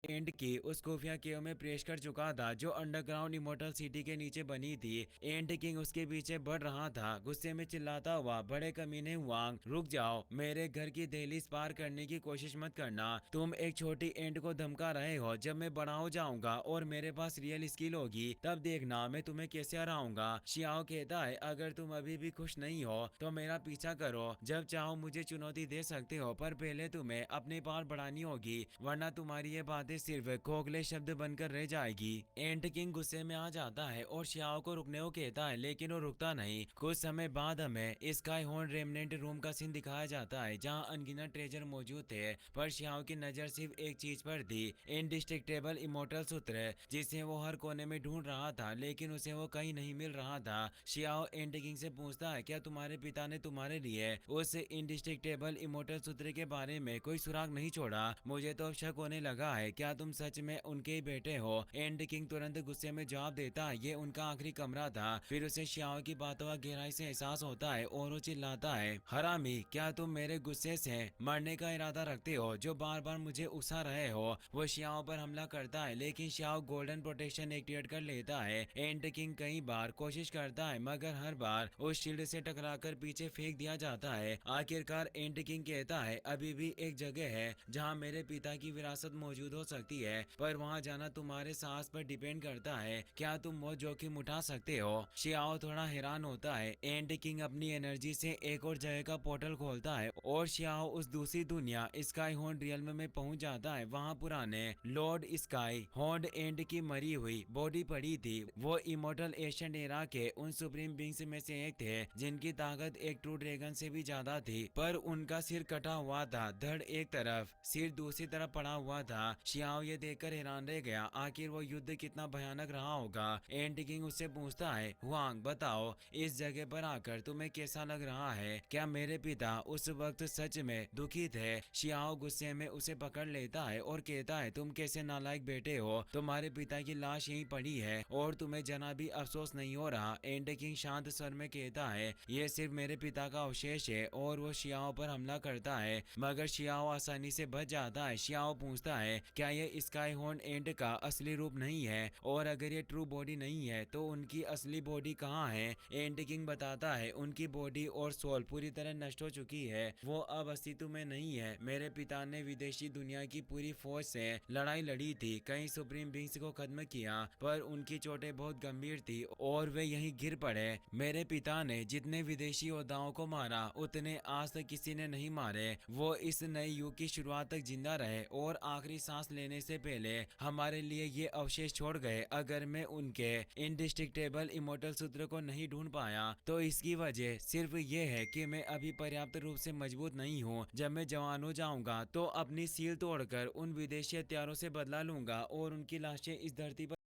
And की उस खुफिया केव में प्रवेश कर चुका था जो अंडरग्राउंड इमोर्टल सिटी के नीचे बनी थी। एंड किंग उसके पीछे बढ़ रहा था, गुस्से में चिल्लाता हुआ, बड़े कमीने हुआंग, रुक जाओ, मेरे घर की दहलीज पार करने की कोशिश मत करना। तुम एक छोटी एंड को धमका रहे हो। जब मैं बड़ा हो जाऊंगा और मेरे पास रियल स्किल होगी तब देखना मैं तुम्हें कैसे हराऊंगा। शियाओ कहता है, अगर तुम अभी भी खुश नहीं हो तो मेरा पीछा करो, जब चाहो मुझे चुनौती दे सकते हो, पर पहले तुम्हें अपनी पार बढ़ानी होगी, वरना तुम्हारी ये बातें सिर्फ खोखले शब्द बनकर रह जाएगी। एंट किंग गुस्से में आ जाता है और शियाओ को रुकने को कहता है, लेकिन वो रुकता नहीं। कुछ समय बाद हमें स्काई हॉर्न रेमनेंट रूम का सीन दिखाया जाता है जहाँ अनगिनत ट्रेजर मौजूद थे, पर शियाओ की नजर सिर्फ एक चीज पर थी, इंडिस्ट्रक्टेबल इमोर्टल सूत्र, जिसे वो हर कोने में ढूंढ रहा था लेकिन उसे वो कहीं नहीं मिल रहा था। शियाओ एंट किंग से पूछता है, क्या तुम्हारे पिता ने तुम्हारे लिए उस इंडिस्ट्रक्टेबल इमोर्टल सूत्र के बारे में कोई सुराग नहीं छोड़ा? मुझे तो अब शक होने लगा है, क्या तुम सच में उनके ही बेटे हो? एंड किंग तुरंत गुस्से में जवाब देता है, ये उनका आखिरी कमरा था। फिर उसे शियाओ की बातों का गहराई से एहसास होता है और वो चिल्लाता है, हरामी, क्या तुम मेरे गुस्से से मरने का इरादा रखते हो जो बार बार मुझे उकसा रहे हो? वो शियाओ पर हमला करता है लेकिन शियाओ गोल्डन प्रोटेक्शन एक्टिवेट कर लेता है। एंड किंग कई बार कोशिश करता है मगर हर बार उस शील्ड से टकराकर पीछे फेंक दिया जाता है। आखिरकार एंड किंग कहता है, अभी भी एक जगह है जहां मेरे पिता की विरासत मौजूद हो सकती है, पर वहां जाना तुम्हारे साहस पर डिपेंड करता है। क्या तुम वो जोखिम उठा सकते हो? शियाओ थोड़ा हैरान होता है। एंड किंग अपनी एनर्जी से एक और जगह का पोर्टल खोलता है और शियाओ उस दूसरी दुनिया स्काई हॉर्न रियल्म में पहुंच जाता है। वहां पुराने लॉर्ड स्काई हॉर्न एंड की मरी हुई बॉडी पड़ी थी। वो इमोर्टल एशियन एरा के उन सुप्रीम बींग्स में से एक थे जिनकी ताकत एक ट्रू ड्रैगन से भी ज्यादा थी, पर उनका सिर कटा हुआ था, धड़ एक तरफ, सिर दूसरी तरफ पड़ा हुआ था। शियाओ ये देखकर हैरान रह गया, आखिर वो युद्ध कितना भयानक रहा होगा। एंड किंग उससे पूछता है, हुआंग बताओ, इस जगह पर आकर तुम्हें कैसा लग रहा है? क्या मेरे पिता उस वक्त सच में दुखी थे? शियाओ गुस्से में उसे पकड़ लेता है और कहता है, तुम कैसे नालायक बेटे हो, तुम्हारे पिता की लाश यहीं पड़ी है और तुम्हें जना भी अफसोस नहीं हो रहा? एंड किंग शांत स्वर में कहता है, ये सिर्फ मेरे पिता का अवशेष है, और वो शियाओ पर हमला करता है मगर शियाओ आसानी से बच जाता है। शियाओ पूछता है, क्या ये स्काई हॉर्न एंड का असली रूप नहीं है, और अगर ये ट्रू बॉडी नहीं है तो उनकी असली बॉडी कहाँ है? एंड किंग बताता है, उनकी बॉडी और सोल पूरी तरह नष्ट हो चुकी है, वो अब अस्तित्व में नहीं है। मेरे पिता ने विदेशी दुनिया की पूरी फौज से लड़ाई लड़ी थी, कई सुप्रीम बींग्स को खत्म किया, पर उनकी चोटें बहुत गंभीर थी और वे यहीं गिर पड़े। मेरे पिता ने जितने विदेशी योद्धाओं को मारा उतने आज तक किसी ने नहीं मारे। वो इस नए युग की शुरुआत तक जिंदा रहे और आखिरी सांस लेने से पहले हमारे लिए ये अवशेष छोड़ गए। अगर मैं उनके इंडिस्ट्रक्टेबल इमोर्टल सूत्र को नहीं ढूंढ पाया तो इसकी वजह सिर्फ ये है कि मैं अभी पर्याप्त रूप से मजबूत नहीं हूँ। जब मैं जवान हो जाऊंगा तो अपनी सील तोड़कर उन विदेशी हथियारों से बदला लूंगा और उनकी लाशें इस धरती पर